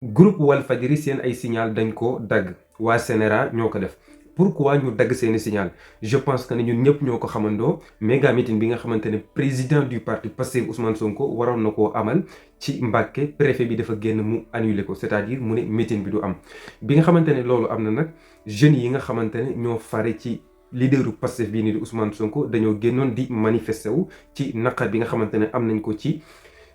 groupe Walfadjri seen ay signal dañ ko dagg waa CNRA ñoo ko def. pourquoi ñu dagg seeni signal je pense que ne ñun ñëpp ñoo ko xamandoo méga meeting bi nga xamante ne président du parti Pastef Ousmane Sonko waroon na koo amal ci Mbàkke préfet bi dafa génn mu annulé ko c'est-à-dire mu ne meeting bi du am. bi nga xamante ne loolu am na nag jeunes yi nga xamante ne ñoo fare ci leaderu Pastef bii nii di Ousmane Sonko dañoo génnoon di manifester wu ci naqar bi nga xamante ne am nañ ko ci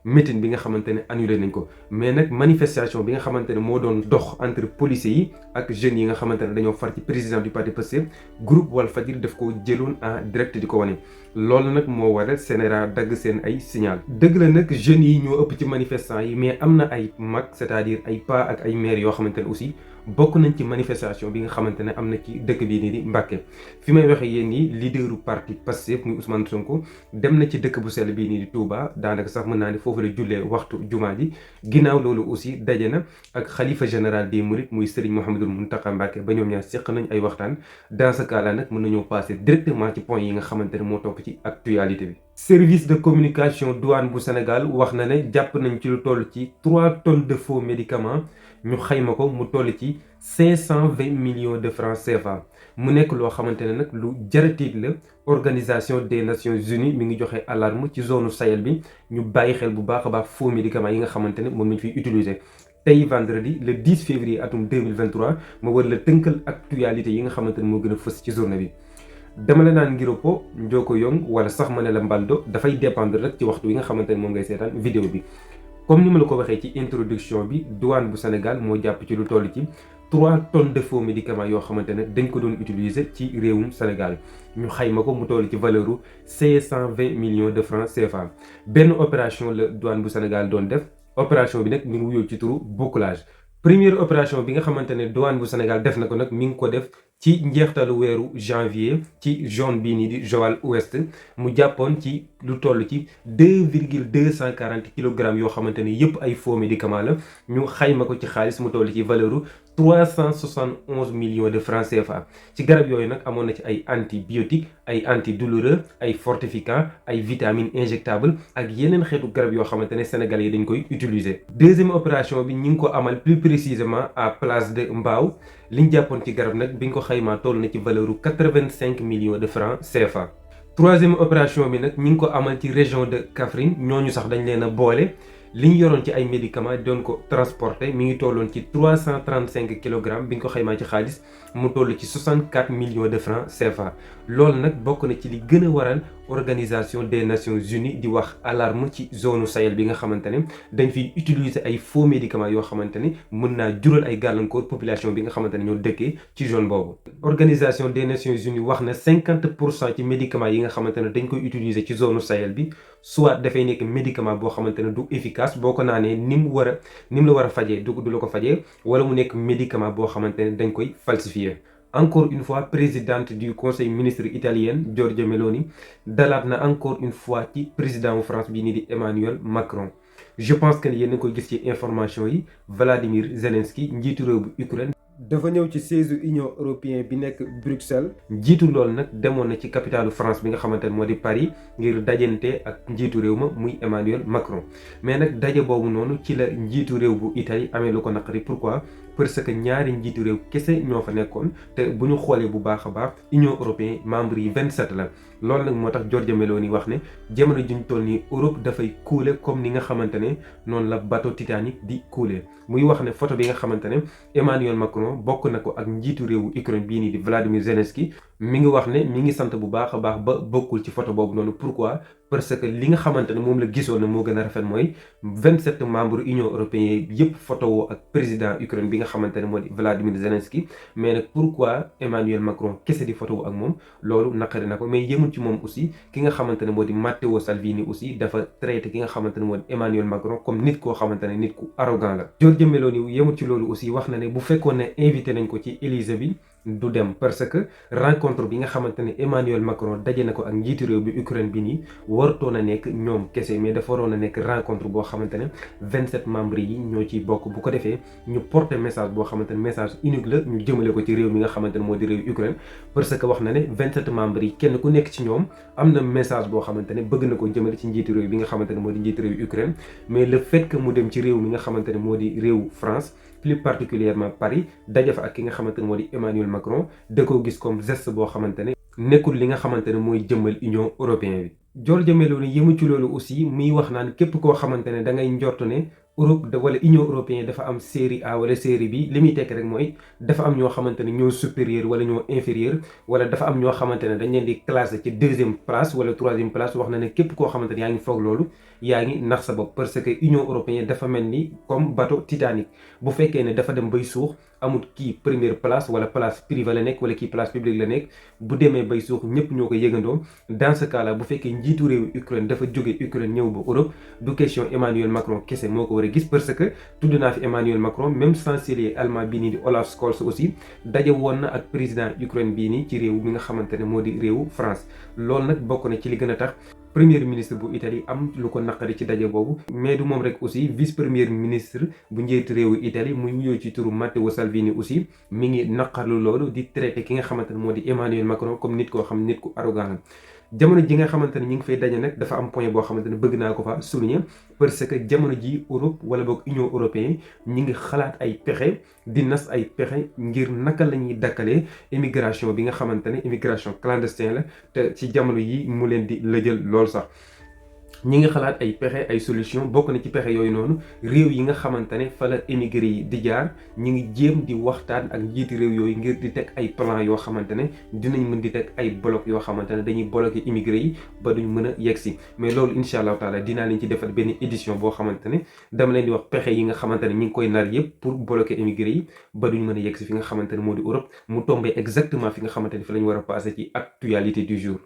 meeting bi nga xamante ne annulé nañ ko. mais nag manifestation bi nga xamante ne moo doon dox entre policiers yi ak jeunes yi nga xamante ne dañoo far ci président du parti Pastef groupe Walfadjri daf ko jëloon en direct di ko wane. loolu nag moo waral CNRA dagg seen ay signal. dëgg la nag jeunes yi ñoo ëpp ci manifestants yi mais am na ay mag c'est-à-dire ay pa ak ay maires yoo xamante ne aussi bokk nañ ci manifestation bi nga xamante ne am na ci dëkk bii nii di Mbàkke. fi may waxee yéen nii leaderu parti Pastef muy Ousmane Sonko dem na ci dëkk bu sell bii nii di Touba daanaka sax mën naa ne foofu la jullee waxtu jumaa ji. ginnaaw loolu aussi daje na ak xalifa général des Mourides muy Serigne Mouhamadul Mountakha Mbacké ba ñoom ñaar seq nañ ay waxtaan. dans ce cas là nag mën nañoo passer directement ci point yi nga xamante ne moo topp ci actualité bi. service de communication douane bu Sénégal wax na ne jàpp nañ ci lu toll ci 3 tonnes de faux médicaments ñu xayma ko mu toll ci 520 millions de francs CFA. mu nekk loo xamante ne nag lu jaratiit la organisation des nations unies mi ngi joxe alarme ci zone Sahel bi ñu bàyyi xel bu baax a baax faux médicaments yi nga xamante ne moom lañ fiy utiliser. tey vendredi le 10 février atum 2023 ma war la tënkal actualité yi nga xamante ne moo gën a fës ci journée bi. dama la naan Ngiropo Njoko Yong wala sax ma ne la Mbaldo dafay dépendre rek ci waxtu wi nga xamante ne moom ngay seetaan vidéo bi. comme ni ma la ko waxee ci introduction bi douane bu Sénégal moo jàpp ci lu toll ci 3 tonnes de faux médicaments yoo xamante ne dañ ko doon utiliser ci réewum Sénégal ñu xayma ko mu toll ci valeur u 520 millions de francs CFA. benn opération la douane bu Sénégal doon def opération bi nag mi ngi wuyoo ci turu bouclage. première opération bi nga xamante ne douane bu Sénégal def na ko nag mi ngi ko def ci njeextalu weeru janvier ci zone bii nii di Joal Ouest mu jàppoon ci lu toll ci 2,240 kilogrammes yoo xamante ne yëpp ay faux médicaments la ñu xayma ko ci xaalis mu toll ci valeur 371 millions de francs CFA. ci garab yooyu nag amoon na ci ay antibiotiques ay antidouleur ay fortifiants ay vitamines injectables ak yeneen xeetu garab yoo xamante ne sénégalais yi dañ koy utiliser. deuxième opération bi ñi ngi ko amal plus précisément à place de Mbao liñ jàppoon ci garab nag biñ ko xaymaa toll na ci valeur 85 millions de francs CFA. troisième opération bi nag ñi ngi ko amal ci région de Kaffrine ñooñu sax dañ leen a boole. li ñu yoroon ci ay médicaments doon ko transporter mi ngi tolloon ci 335 kilogrammes bi ñu ko xaymaa ci xaalis mu toll ci 64 millions de francs CFA. loolu nag bokk na ci li gën a waral organisation des nations unies di wax alarme ci zone Sahel bi nga xamante ne dañ fiy utiliser ay faux médicaments yoo xamante ne mën naa jural ay gàllankoor population bi nga xamante ne ñoo dëkkee ci zone boobu. organisation des nations unies wax na 50% ci médicaments yi nga xamante ne dañ koy utiliser ci zone Sahel bi soit dafay nekk médicament boo xamante ne du efficace boo ko naanee ni mu la war a fajee du la ko fajee wala mu nekk médicament boo xamante ne dañ koy falsifier. encore une fois présidente du conseil ministre italien Giorgia Meloni dalaat na encore une fois ci président wu France bii nii di Emmanuel Macron. je pense que yéen a ngi koy gis ci information yi Vladimir Zelensky njiitu réew bu Ukraine dafa ñëw ci siège Union européenne bi nekk Bruxelles. njiitu loolu nag demoon na ci capitalu France bi nga xamante ne moo di Paris ngir dajante ak njiitu réew ma muy Emmanuel Macron. mais nag daje boobu noonu ci la njiitu réew bu Italie amee lu ko naqari pourquoi parce que ñaari njiitu réew kese ñoo fa nekkoon te bu ñu xoolee bu baax a baax Union européenne membre yi 27 la. loolu nag moo tax Giorgia Meloni wax ne jamono juñ toll nii Europe dafay couler comme ni nga xamante ne noonu la bateau Titanic di couler. muy wax ne photo bi nga xamante ne Emmanuel Macron bokk na ko ak njiitu réewu Ukraine bii nii di Vladimir Zelensky mi ngi wax ne mi ngi sant bu baax a baax ba bokkul ci photo boobu noonu pourquoi parce que li nga xamante ne moom la gisoon ne moo gën a rafet mooy 27 membres Union européenne yëpp photo woo ak président Ukraine bi nga xamante ne moo di Vladimir Zelensky mais nag pourquoi Emmanuel Macron kese di photo woo ak moom loolu naqari na ko mais yemul ci moom aussi ki nga xamante ne moo di Matteo Salvini aussi dafa traité ki nga xamante ne moo di Emmanuel Macron comme nit koo xamante ne nit ku arrogant la. Giorgia Meloni yemul ci loolu aussi wax na ne bu fekkoon ne invité nañ ko ci Élysée bi du dem parce que rencontre bi nga xamante ne Emmanuel Macron daje na ko ak njiitu réew bi Ukraine bi nii wartoon a nekk ñoom kese mais dafa waroon a nekk rencontre boo xamante ne 27 membres yi ñoo ciy bokk bu ko defee ñu porter message boo xamante ne message unique la ñu jëmale ko ci réew mi nga xamante ne moo di réew Ukraine parce que wax na ne 27 membres yi kenn ku nekk ci ñoom am na message boo xamante ne bëgg na ko jëmale ci njiitu réew bi nga xamante ne moo di njiitu réew Ukraine mais le fait que mu dem ci réew mi nga xamante ne moo di réew France plus particulièrement Paris daje fa ak ki nga xamante ne moo di Emmanuel Macron da koo gis comme geste boo xamante ne nekkul li nga xamante ne mooy jëmmal Union européenne bi. Giorgia Meloni yëmu ci loolu aussi muy wax naan képp koo xamante ne da ngay njort ne Europe wala Union européenne dafa am série A wala série B li muy tekk rek mooy dafa am ñoo xamante ne ñoo supérieur wala ñoo inférieur wala dafa am ñoo xamante ne dañ leen di classé ci 2e place wala 3e place wax na ne képp koo xamante ne yaa ngi foog loolu yaa ngi nax sa bopp parce que Union européenne dafa mel ni comme bateau Titanic bu fekkee ne dafa dem bay suux amul kii première place wala place privée la nekk wala kii place publique la nekk bu demee bay suux ñëpp ñoo ko yëgandoo dans ce cas là bu fekkee njiitu réew Ukraine dafa jóge Ukraine ñëw ba Europe du question Emmanuel Macron kese moo ko war a gis parce que tudd naa fi Emmanuel Macron même chancelier allemand bii nii di Olaf Scholz aussi daje woon na ak président Ukraine bii nii ci réew mi nga xamante ne moo di réewu France loolu nag bokk na ci li gën a tax premier ministre bu Italie am lu ko naqari ci daje boobu mais du moom rek aussi vice premier ministre bu njiitu réewu Italie muy wuyoo ci turu Matteo Salvini aussi mi ngi naqarlu loolu di traité ki nga xamante ne moo di Emmanuel Macron comme nit koo xam nit ku arrogant la jamono ji nga xamante ne ñi ngi fay daje nag dafa am point boo xamante ne bëgg naa ko fa souligner parce que jamono ji Europe wala boog Union européenne ñi ngi xalaat ay pexe di nas ay pexe ngir naka la ñuy dakkalee immigration bi nga xamante ne immigration clandestine la te ci jamono yi mu leen di lëjal lool sax ñi ngi xalaat ay pexe ay solution bokk na ci pexe yooyu noonu réew yi nga xamante ne fa la émigré yi di jaar ñi ngi jéem di waxtaan ak njiiti réew yooyu ngir di teg ay plan yoo xamante ne dinañ mën di teg ay bloc yoo xamante ne dañuy bloqué immigré yi ba duñ mën a yegg si mais loolu incha allahu taala dinaa leen ci defal benn édition boo xamante ne dama leen di wax pexe yi nga xamante ne ñi ngi koy nar yëpp pour bloquer immigré yi ba duñ mën a yegg si fi nga xamante ne moo di Europe mu tombé exactement fi nga xamante ne fi la ñu war a passé ci actualité du jour.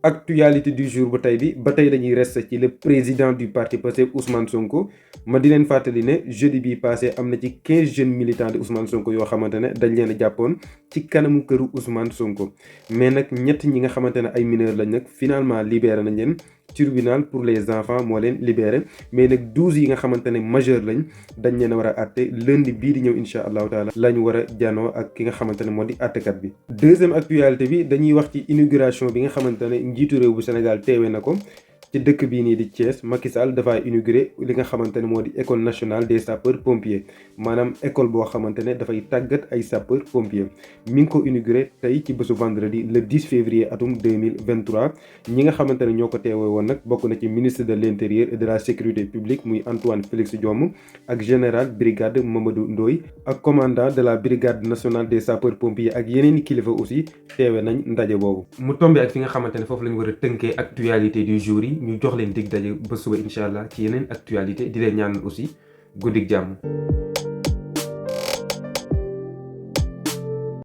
Actualité du jour ba tey dañuy reste ci le président du parti Pastef Ousmane Sonko ma di leen fàttali ne jeudi bi passé am na ci 15 jeunes militants de Ousmane Sonko yoo xamante ne dañ leen a jàppoon ci kanamu këru Ousmane Sonko mais nag ñett ñi nga xamante ne ay mineurs lañ nag finalement libéré nañ leen tribunal pour les enfants moo leen libéré mais nag 12 yi nga xamante ne majeur lañ dañ leen a war a àtte lundi bii di ñëw incha allahu taala lañ war a janoo ak ki nga xamante ne moo di àttekat bi. deuxième actualité bi dañuy wax ci inauguration bi nga xamante ne njiitu réew bu Sénégal teewe na ko ci dëkk bii nii di Thiès Macky Sall dafay inauguré li nga xamante ne moo di école nationale des sapeurs pompiers maanaam école boo xamante ne dafay tàggat ay sapeurs pompiers mi ngi ko inauguré tey ci bésu vendredi le 10 février atum 2023 ñi nga xamante ne ñoo ko teewee woon nag bokk na ci ministre de l' intérieur et de la sécurité publique muy Antoine Félix Diome ak général brigade Mamadou Ndoye ak commandant de la brigade nationale des sapeurs pompiers ak yeneen i kilifa aussi teewe nañ ndaje boobu. mu tombé ak fi nga xamante ne foofu la ñu war a tënkee actualité du jour yi. ñu jox leen dig daje ba suba incha allah ci yeneen actualité di leen ñaanal aussi guddik jàmm.